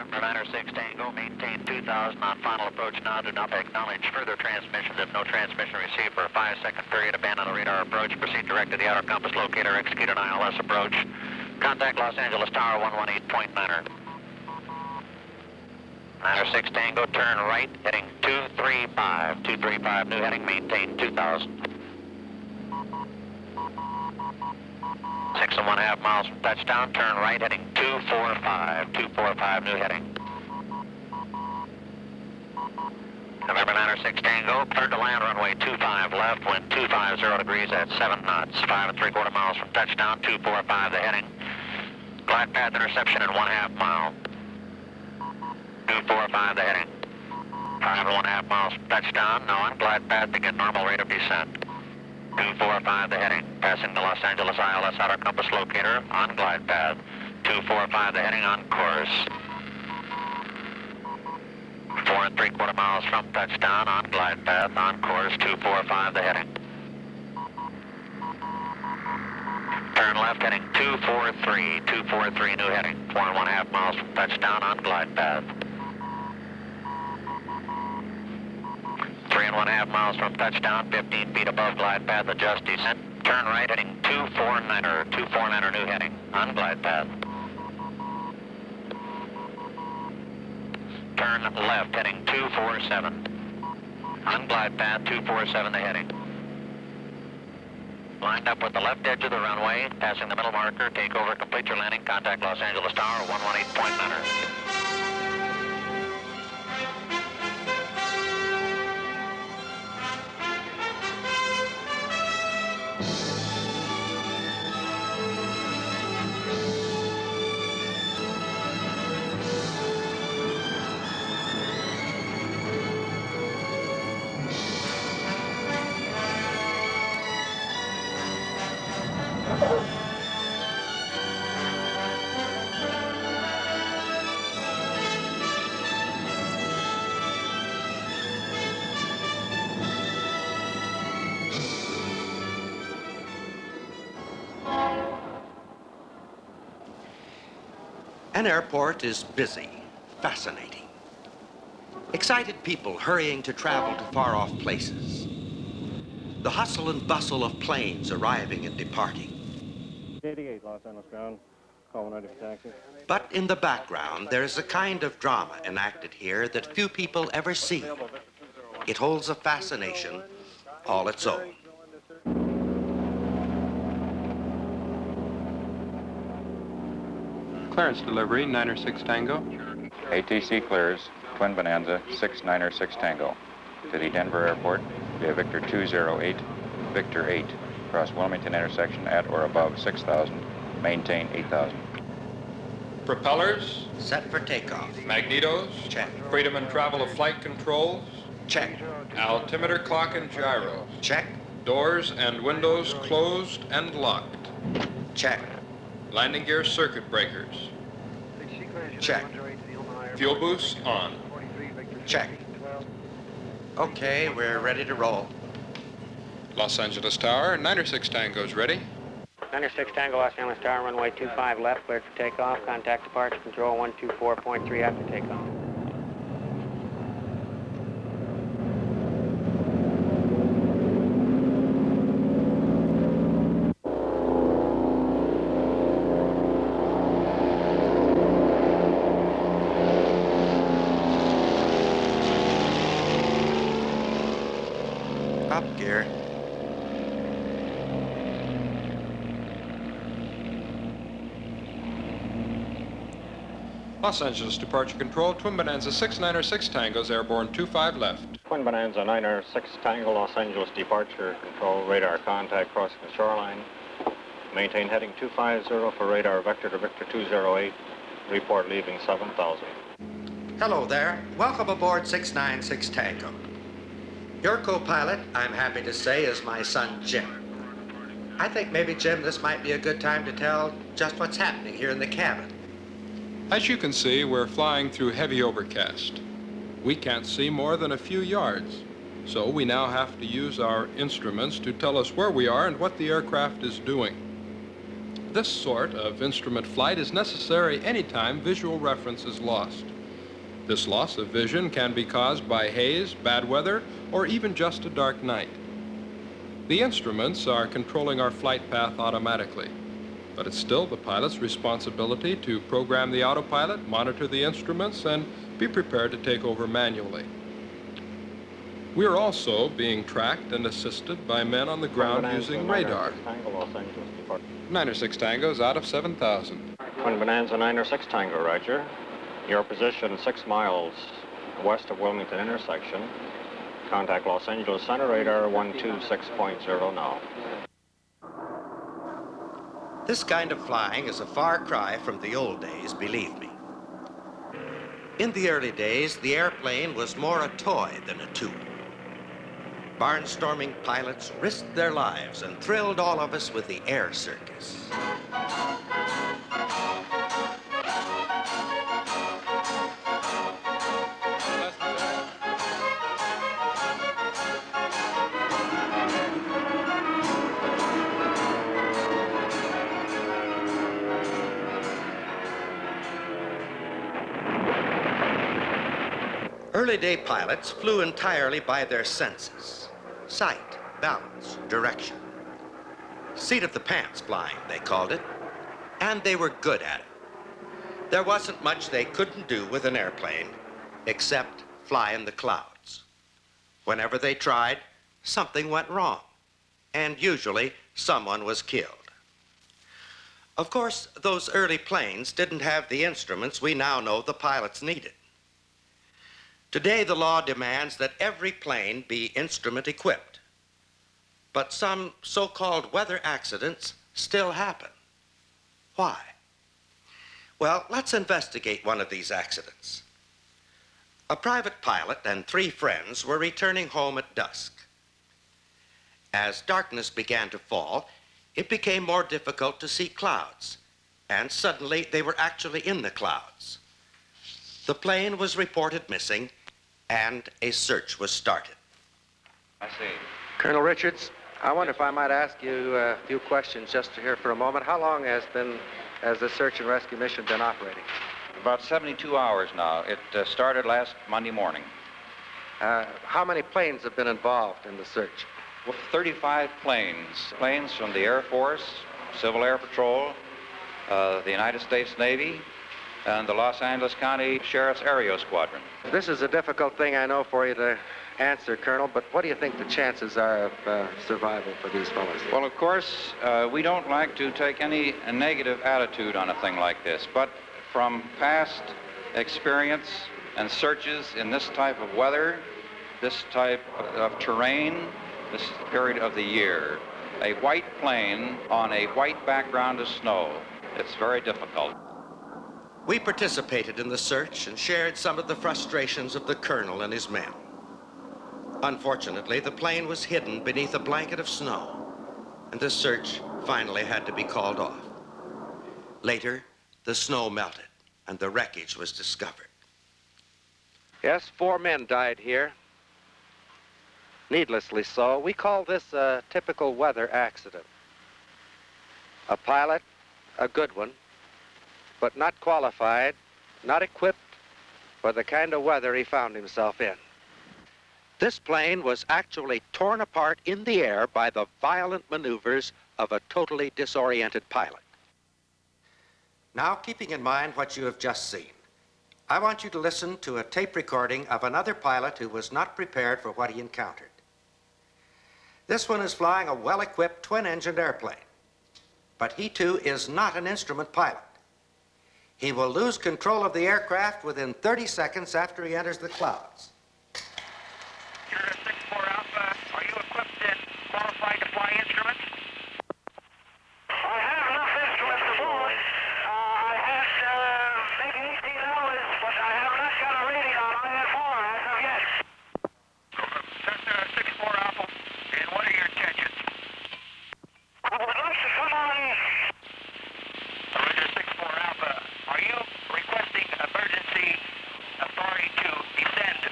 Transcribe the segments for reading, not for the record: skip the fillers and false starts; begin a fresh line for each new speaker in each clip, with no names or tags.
November 906 Tango, maintain 2000 on final approach now. Do not acknowledge further transmissions if no transmission received for a 5-second period. Abandon the radar approach. Proceed direct to the outer compass locator. Execute an ILS approach. Contact Los Angeles Tower 118.9er. 906 Tango, turn right, heading 235. 235, new heading, maintain 2000. 6.5 miles from touchdown, turn right, heading 245. 245, new heading. November 906 Tango, cleared to land runway 25 left, wind 250 degrees at 7 knots. 5 3/4 miles from touchdown, 245 the heading. Glide path interception in 1/2 mile. 245 the heading. 5 1/2 miles from touchdown, now on glide path to get normal rate of descent. 245 the heading, passing the Los Angeles ILS outer compass locator on glide path. 245 the heading on course. 4 3/4 miles from touchdown on glide path on course. 245 the heading. Turn left heading 243. 243 new heading. 4 1/2 miles from touchdown on glide path. 3 1/2 miles from touchdown, 15 feet above glide path, adjust descent. Turn right heading 249er, 249er new heading on glide path. Turn left heading 247. On glide path 247 the heading. Lined up with the left edge of the runway, passing the middle marker, take over, complete your landing, contact Los Angeles Tower 118.9er.
An airport is busy, fascinating. Excited people hurrying to travel to far-off places. The hustle and bustle of planes arriving and departing.
88, Los Angeles ground. Call 190 for taxi.
But in the background, there is a kind of drama enacted here that few people ever see. It holds a fascination all its own.
Clearance delivery, 906 Tango.
ATC clears, Twin Bonanza, 6906 Tango. To the Denver Airport via Victor 208, Victor 8. Cross Wilmington intersection at or above 6,000. Maintain 8,000.
Propellers.
Set for takeoff.
Magnetos.
Check.
Freedom and travel of flight controls.
Check.
Altimeter clock and gyros.
Check.
Doors and windows closed and locked.
Check.
Landing gear circuit breakers.
Check.
Fuel boost on.
Check. Okay, we're ready to roll.
Los Angeles Tower, 906 Tango's ready.
906 Tango, Los Angeles Tower, runway 25 left, cleared for takeoff. Contact departure control 124.3 after takeoff.
Up gear.
Los Angeles departure control, Twin Bonanza 6906 Tango's airborne 25 left.
Twin Bonanza 906 Tango, Los Angeles departure control, radar contact crossing the shoreline. Maintain heading 250 for radar vector to Victor 208. Report leaving 7,000.
Hello there. Welcome aboard 696 Tango. Your co-pilot, I'm happy to say, is my son, Jim. I think maybe, Jim, this might be a good time to tell just what's happening here in the cabin.
As you can see, we're flying through heavy overcast. We can't see more than a few yards, so we now have to use our instruments to tell us where we are and what the aircraft is doing. This sort of instrument flight is necessary anytime visual reference is lost. This loss of vision can be caused by haze, bad weather, or even just a dark night. The instruments are controlling our flight path automatically, but it's still the pilot's responsibility to program the autopilot, monitor the instruments, and be prepared to take over manually. We are also being tracked and assisted by men on the ground using radar.
Niner
6 Tango's out of 7,000.
Twin Bonanza 906 Tango, Roger. Your position 6 miles west of Wilmington intersection. Contact Los Angeles Center, radar 126.0 now.
This kind of flying is a far cry from the old days, believe me. In the early days, the airplane was more a toy than a tool. Barnstorming pilots risked their lives and thrilled all of us with the air circus. Early day pilots flew entirely by their senses. Sight, balance, direction. Seat of the pants flying, they called it. And they were good at it. There wasn't much they couldn't do with an airplane except fly in the clouds. Whenever they tried, something went wrong. And usually, someone was killed. Of course, those early planes didn't have the instruments we now know the pilots needed. Today, the law demands that every plane be instrument equipped. But some so-called weather accidents still happen. Why? Well, let's investigate one of these accidents. A private pilot and 3 friends were returning home at dusk. As darkness began to fall, it became more difficult to see clouds, and suddenly they were actually in the clouds. The plane was reported missing, and a search was started.
I see.
Colonel Richards, I wonder if I might ask you a few questions just here for a moment. How long has the search and rescue mission been operating?
About 72 hours now. It started last Monday morning.
How many planes have been involved in the search?
With 35 planes from the Air Force, Civil Air Patrol, the United States Navy, and the Los Angeles County Sheriff's Aerial Squadron.
This is a difficult thing, I know, for you to answer, Colonel, but what do you think the chances are of survival for these fellows?
Well, of course, we don't like to take any negative attitude on a thing like this, but from past experience and searches in this type of weather, this type of terrain, this period of the year, a white plane on a white background of snow, it's very difficult.
We participated in the search and shared some of the frustrations of the colonel and his men. Unfortunately, the plane was hidden beneath a blanket of snow, and the search finally had to be called off. Later, the snow melted, and the wreckage was discovered.
Yes, 4 men died here. Needlessly so. We call this a typical weather accident. A pilot, a good one, but not qualified, not equipped for the kind of weather he found himself in. This plane was actually torn apart in the air by the violent maneuvers of a totally disoriented pilot.
Now, keeping in mind what you have just seen, I want you to listen to a tape recording of another pilot who was not prepared for what he encountered. This one is flying a well-equipped twin-engined airplane, but he too is not an instrument pilot. He will lose control of the aircraft within 30 seconds after he enters the clouds.
You're a 6-4 Alpha. Are you equipped and qualified to fly instruments? I have enough instruments to fly. I had maybe 18 hours, but I have not got a rating on IFR as of yet. Cessna 6-4 Alpha, and what are your intentions? I would like to come on. Roger 6-4 Alpha. Are you requesting emergency authority to descend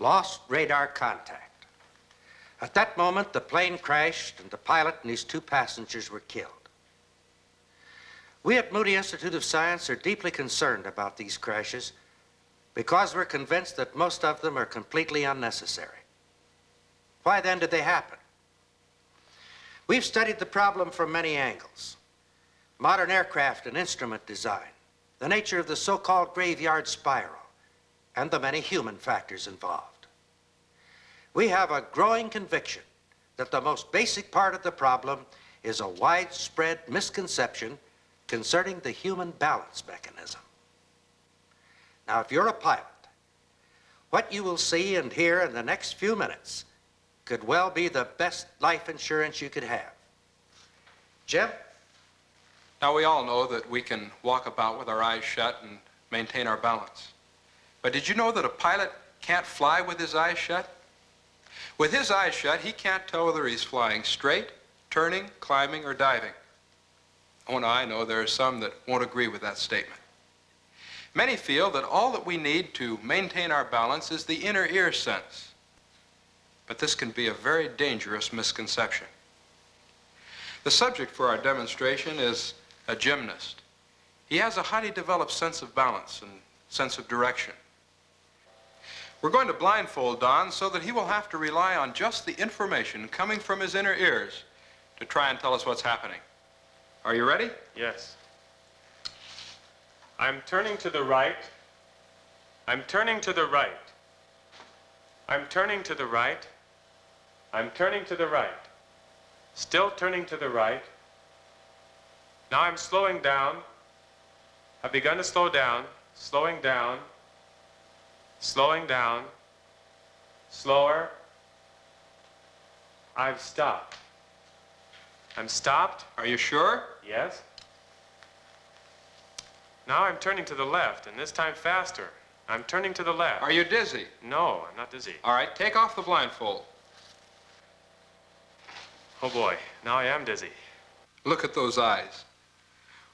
lost radar contact. At that moment, the plane crashed and the pilot and his 2 passengers were killed. We at Moody Institute of Science are deeply concerned about these crashes because we're convinced that most of them are completely unnecessary. Why then did they happen? We've studied the problem from many angles. Modern aircraft and instrument design, the nature of the so-called graveyard spiral, and the many human factors involved. We have a growing conviction that the most basic part of the problem is a widespread misconception concerning the human balance mechanism. Now, if you're a pilot, what you will see and hear in the next few minutes could well be the best life insurance you could have. Jim?
Now, we all know that we can walk about with our eyes shut and maintain our balance. But did you know that a pilot can't fly with his eyes shut? With his eyes shut, he can't tell whether he's flying straight, turning, climbing, or diving. Oh, now I know there are some that won't agree with that statement. Many feel that all that we need to maintain our balance is the inner ear sense. But this can be a very dangerous misconception. The subject for our demonstration is a gymnast. He has a highly developed sense of balance and sense of direction. We're going to blindfold Don so that he will have to rely on just the information coming from his inner ears to try and tell us what's happening. Are you ready?
Yes. I'm turning to the right. I'm turning to the right. I'm turning to the right. I'm turning to the right. Still turning to the right. Now I'm slowing down. I've begun to slow down. Slowing down. Slowing down. Slower. I've stopped. I'm stopped.
Are you sure?
Yes. Now I'm turning to the left, and this time faster. I'm turning to the left.
Are you dizzy?
No, I'm not dizzy.
All right, take off the blindfold.
Oh boy, now I am dizzy.
Look at those eyes.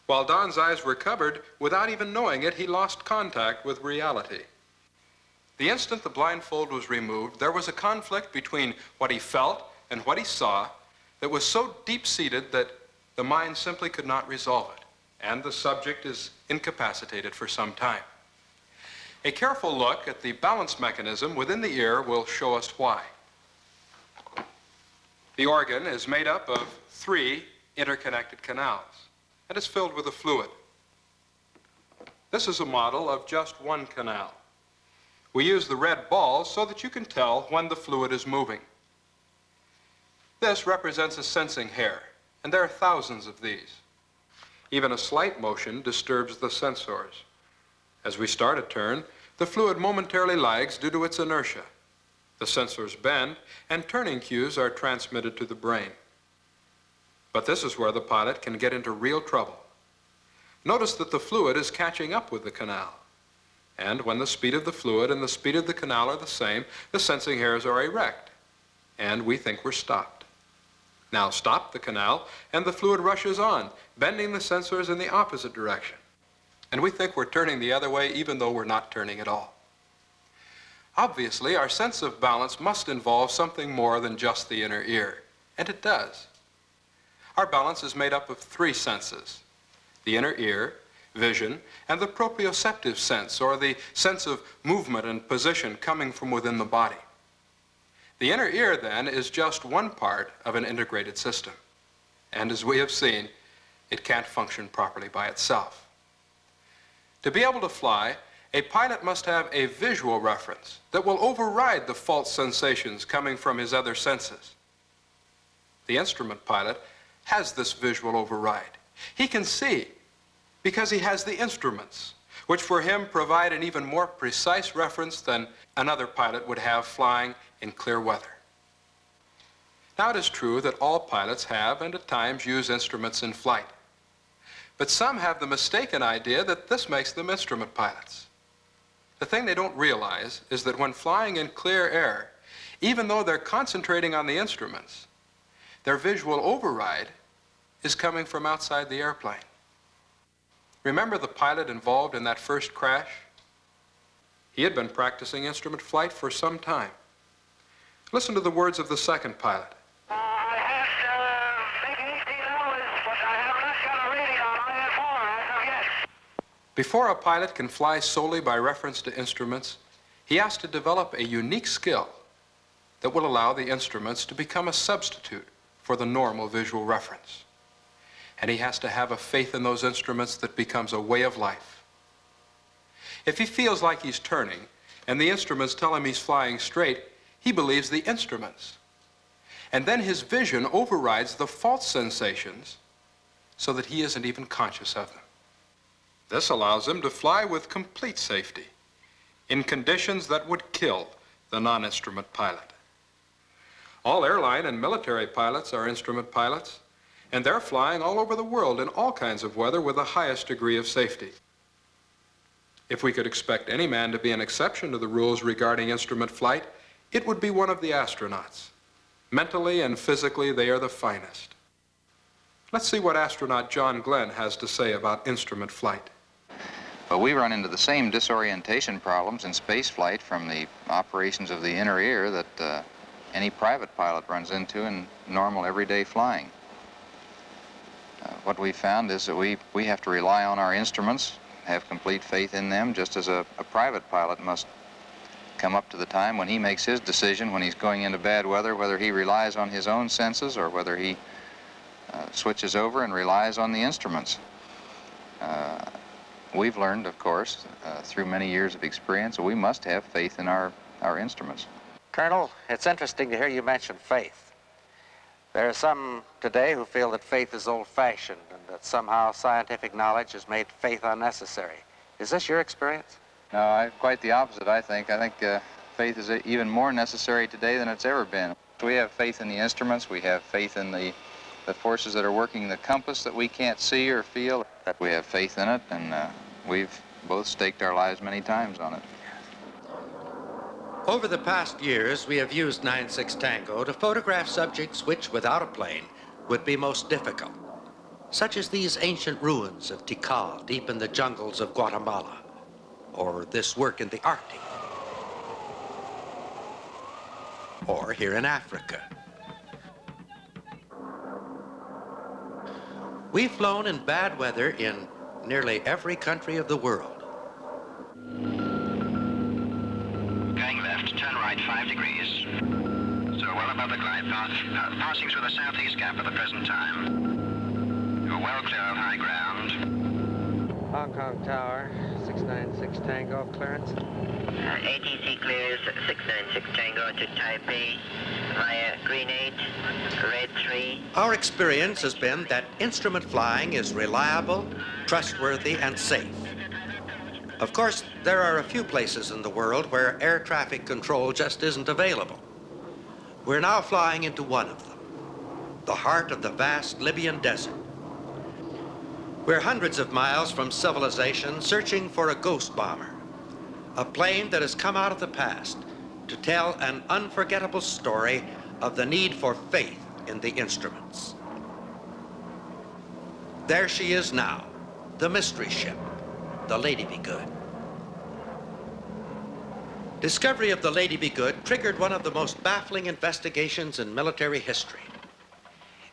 While Don's eyes were covered, without even knowing it, he lost contact with reality. The instant the blindfold was removed, there was a conflict between what he felt and what he saw that was so deep-seated that the mind simply could not resolve it, and the subject is incapacitated for some time. A careful look at the balance mechanism within the ear will show us why. The organ is made up of 3 interconnected canals and is filled with a fluid. This is a model of just one canal. We use the red balls so that you can tell when the fluid is moving. This represents a sensing hair, and there are thousands of these. Even a slight motion disturbs the sensors. As we start a turn, the fluid momentarily lags due to its inertia. The sensors bend, and turning cues are transmitted to the brain. But this is where the pilot can get into real trouble. Notice that the fluid is catching up with the canal. And when the speed of the fluid and the speed of the canal are the same, the sensing hairs are erect, and we think we're stopped. Now stop the canal, and the fluid rushes on, bending the sensors in the opposite direction. And we think we're turning the other way, even though we're not turning at all. Obviously, our sense of balance must involve something more than just the inner ear, and it does. Our balance is made up of 3 senses: the inner ear, vision, and the proprioceptive sense, or the sense of movement and position coming from within the body. The inner ear, then, is just one part of an integrated system. And as we have seen, it can't function properly by itself. To be able to fly, a pilot must have a visual reference that will override the false sensations coming from his other senses. The instrument pilot has this visual override. He can see because he has the instruments, which for him provide an even more precise reference than another pilot would have flying in clear weather. Now, it is true that all pilots have and at times use instruments in flight. But some have the mistaken idea that this makes them instrument pilots. The thing they don't realize is that when flying in clear air, even though they're concentrating on the instruments, their visual override is coming from outside the airplane. Remember the pilot involved in that first crash? He had been practicing instrument flight for some time. Listen to the words of the second pilot.
I had maybe 18 hours, but I have not got a radio on IFR as of yet.
Before a pilot can fly solely by reference to instruments, he has to develop a unique skill that will allow the instruments to become a substitute for the normal visual reference. And he has to have a faith in those instruments that becomes a way of life. If he feels like he's turning and the instruments tell him he's flying straight, he believes the instruments. And then his vision overrides the false sensations so that he isn't even conscious of them. This allows him to fly with complete safety in conditions that would kill the non-instrument pilot. All airline and military pilots are instrument pilots, and they're flying all over the world in all kinds of weather with the highest degree of safety. If we could expect any man to be an exception to the rules regarding instrument flight, it would be one of the astronauts. Mentally and physically, they are the finest. Let's see what astronaut John Glenn has to say about instrument flight.
But we run into the same disorientation problems in space flight from the operations of the inner ear that any private pilot runs into in normal everyday flying. What we found is that we have to rely on our instruments, have complete faith in them, just as a private pilot must come up to the time when he makes his decision when he's going into bad weather, whether he relies on his own senses or whether he switches over and relies on the instruments. We've learned, of course, through many years of experience, that we must have faith in our instruments.
Colonel, it's interesting to hear you mention faith. There are some today who feel that faith is old-fashioned and that somehow scientific knowledge has made faith unnecessary. Is this your experience?
No, quite the opposite, I think. I think faith is even more necessary today than it's ever been. We have faith in the instruments. We have faith in the forces that are working the compass that we can't see or feel. That we have faith in it, and we've both staked our lives many times on it.
Over the past years, we have used 9-6 Tango to photograph subjects which, without a plane, would be most difficult, such as these ancient ruins of Tikal deep in the jungles of Guatemala, or this work in the Arctic, or here in Africa. We've flown in bad weather in nearly every country of the world.
Going left, turn right 5 degrees. So well above the glide path, passing through the southeast gap at the present time. You're well clear of high ground.
Hong Kong Tower, 696 Tango, clearance.
ATC clears 696 Tango to Taipei via Green 8, Red 3.
Our experience has been that instrument flying is reliable, trustworthy, and safe. Of course, there are a few places in the world where air traffic control just isn't available. We're now flying into one of them, the heart of the vast Libyan desert. We're hundreds of miles from civilization searching for a ghost bomber, a plane that has come out of the past to tell an unforgettable story of the need for faith in the instruments. There she is now, the mystery ship, the Lady Be Good. Discovery of the Lady Be Good triggered one of the most baffling investigations in military history.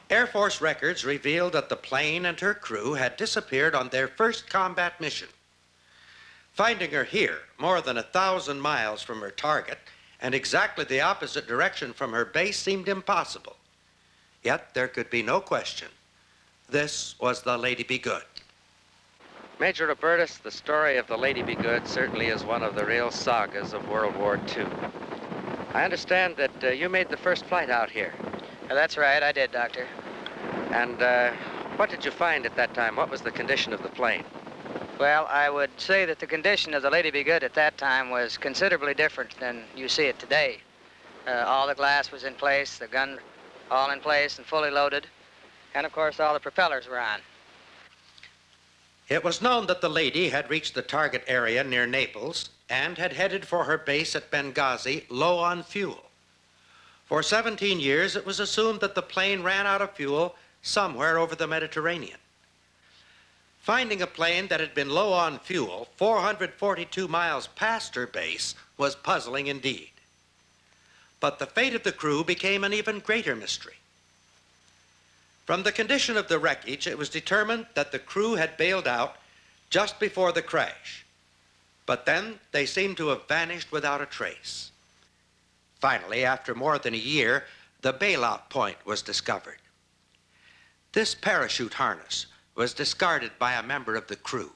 Air Force records revealed that the plane and her crew had disappeared on their first combat mission. Finding her here, more than 1,000 miles from her target, and exactly the opposite direction from her base seemed impossible. Yet there could be no question. This was the Lady Be Good.
Major Robertus, the story of the Lady Be Good certainly is one of the real sagas of World War II. I understand that you made the first flight out here.
That's right, I did, Doctor.
And what did you find at that time? What was the condition of the plane?
Well, I would say that the condition of the Lady Be Good at that time was considerably different than you see it today. All the glass was in place, the gun all in place and fully loaded, and of course all the propellers were on.
It was known that the Lady had reached the target area near Naples and had headed for her base at Benghazi low on fuel. For 17 years, it was assumed that the plane ran out of fuel somewhere over the Mediterranean. Finding a plane that had been low on fuel 442 miles past her base was puzzling indeed. But the fate of the crew became an even greater mystery. From the condition of the wreckage, it was determined that the crew had bailed out just before the crash. But then they seemed to have vanished without a trace. Finally, after more than a year, the bailout point was discovered. This parachute harness was discarded by a member of the crew.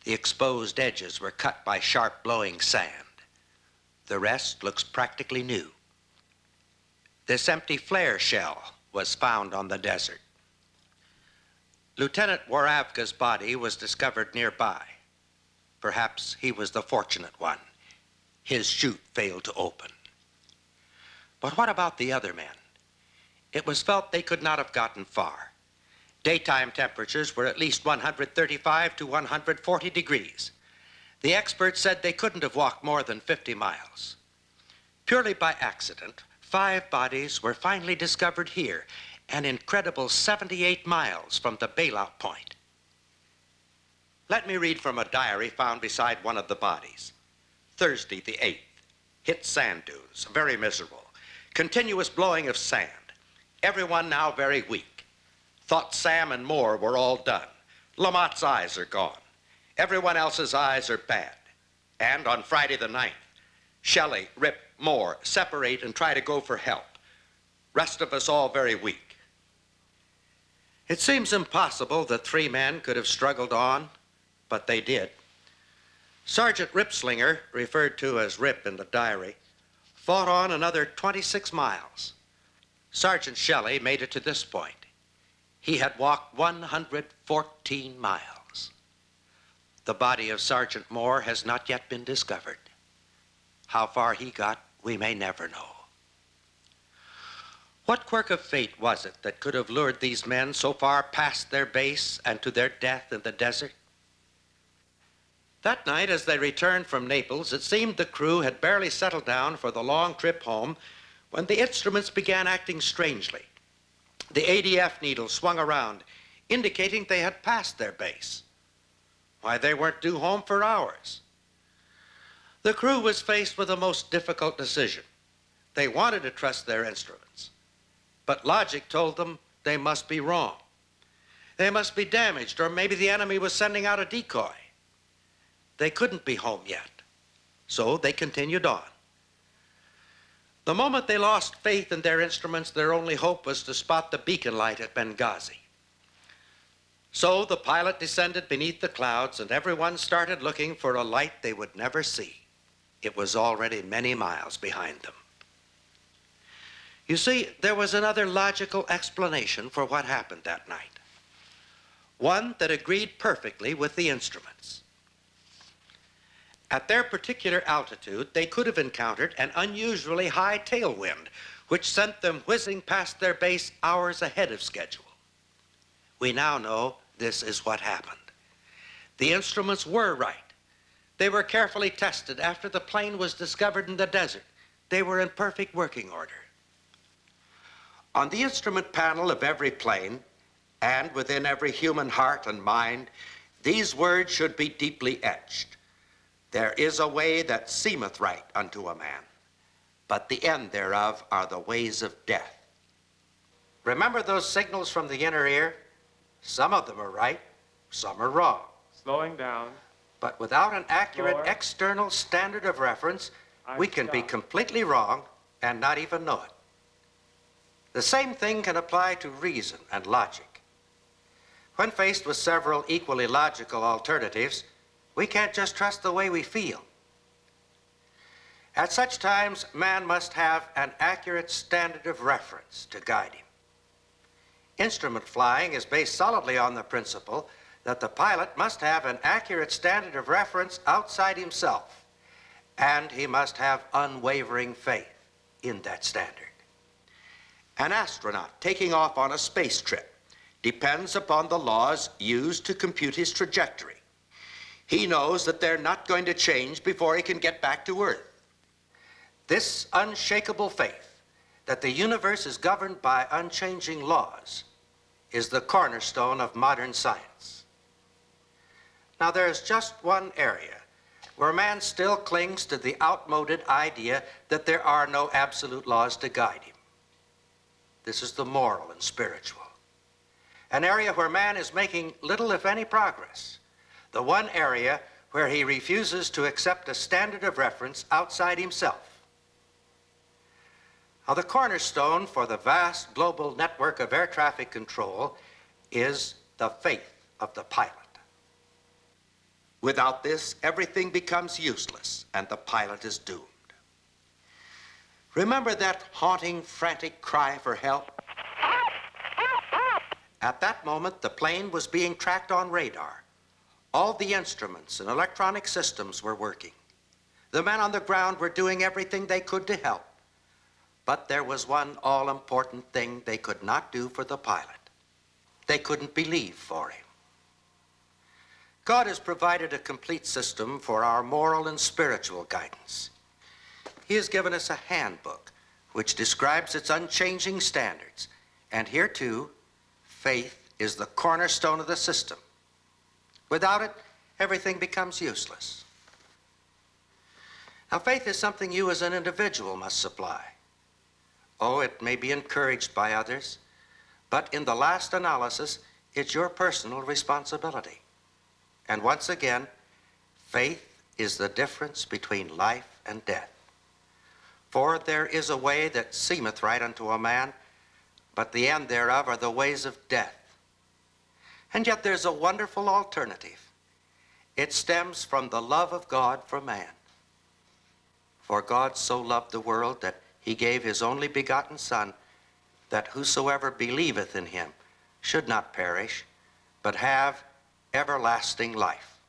The exposed edges were cut by sharp blowing sand. The rest looks practically new. This empty flare shell was found on the desert. Lieutenant Waravka's body was discovered nearby. Perhaps he was the fortunate one. His chute failed to open. But what about the other men? It was felt they could not have gotten far. Daytime temperatures were at least 135 to 140 degrees. The experts said they couldn't have walked more than 50 miles. Purely by accident, 5 bodies were finally discovered here, an incredible 78 miles from the bailout point. Let me read from a diary found beside one of the bodies. Thursday the 8th. Hit sand dunes, very miserable. Continuous blowing of sand. Everyone now very weak. Thought Sam and Moore were all done. Lamott's eyes are gone. Everyone else's eyes are bad. And on Friday the 9th, Shelley, Rip, Moore separate and try to go for help. Rest of us all very weak. It seems impossible that 3 men could have struggled on, but they did. Sergeant Ripslinger, referred to as Rip in the diary, fought on another 26 miles. Sergeant Shelley made it to this point. He had walked 114 miles. The body of Sergeant Moore has not yet been discovered. How far he got, we may never know. What quirk of fate was it that could have lured these men so far past their base and to their death in the desert? That night, as they returned from Naples, it seemed the crew had barely settled down for the long trip home when the instruments began acting strangely. The ADF needle swung around, indicating they had passed their base. Why, they weren't due home for hours. The crew was faced with a most difficult decision. They wanted to trust their instruments, but logic told them they must be wrong. They must be damaged, or maybe the enemy was sending out a decoy. They couldn't be home yet, so they continued on. The moment they lost faith in their instruments, their only hope was to spot the beacon light at Benghazi. So the pilot descended beneath the clouds, and everyone started looking for a light they would never see. It was already many miles behind them. You see, there was another logical explanation for what happened that night. One that agreed perfectly with the instruments. At their particular altitude, they could have encountered an unusually high tailwind, which sent them whizzing past their base hours ahead of schedule. We now know this is what happened. The instruments were right. They were carefully tested after the plane was discovered in the desert. They were in perfect working order. On the instrument panel of every plane, and within every human heart and mind, these words should be deeply etched. There is a way that seemeth right unto a man, but the end thereof are the ways of death. Remember those signals from the inner ear? Some of them are right, some are wrong.
Slowing down.
But without an accurate
Slower.
external standard of reference, we can be completely wrong and not even know it. The same thing can apply to reason and logic. When faced with several equally logical alternatives, we can't just trust the way we feel. At such times, man must have an accurate standard of reference to guide him. Instrument flying is based solidly on the principle that the pilot must have an accurate standard of reference outside himself, and he must have unwavering faith in that standard. An astronaut taking off on a space trip depends upon the laws used to compute his trajectory. He knows that they're not going to change before he can get back to Earth. This unshakable faith that the universe is governed by unchanging laws is the cornerstone of modern science. Now, there's just one area where man still clings to the outmoded idea that there are no absolute laws to guide him. This is the moral and spiritual. An area where man is making little, if any, progress. The one area where he refuses to accept a standard of reference outside himself. Now, the cornerstone for the vast global network of air traffic control is the faith of the pilot. Without this, everything becomes useless and the pilot is doomed. Remember that haunting, frantic cry for help? At that moment, the plane was being tracked on radar. All the instruments and electronic systems were working. The men on the ground were doing everything they could to help. But there was one all-important thing they could not do for the pilot. They couldn't believe for him. God has provided a complete system for our moral and spiritual guidance. He has given us a handbook which describes its unchanging standards. And here, too, faith is the cornerstone of the system. Without it, everything becomes useless. Now, faith is something you as an individual must supply. Oh, it may be encouraged by others, but in the last analysis, it's your personal responsibility. And once again, faith is the difference between life and death. For there is a way that seemeth right unto a man, but the end thereof are the ways of death. And yet there's a wonderful alternative. It stems from the love of God for man. For God so loved the world that he gave his only begotten Son, that whosoever believeth in him should not perish, but have everlasting life.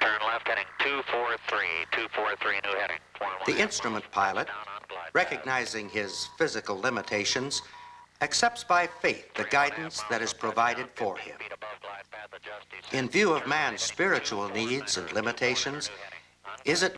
Turn left heading 243, 243, new heading.
The instrument pilot, recognizing his physical limitations, accepts by faith the guidance that is provided for him. In view of man's spiritual needs and limitations, is it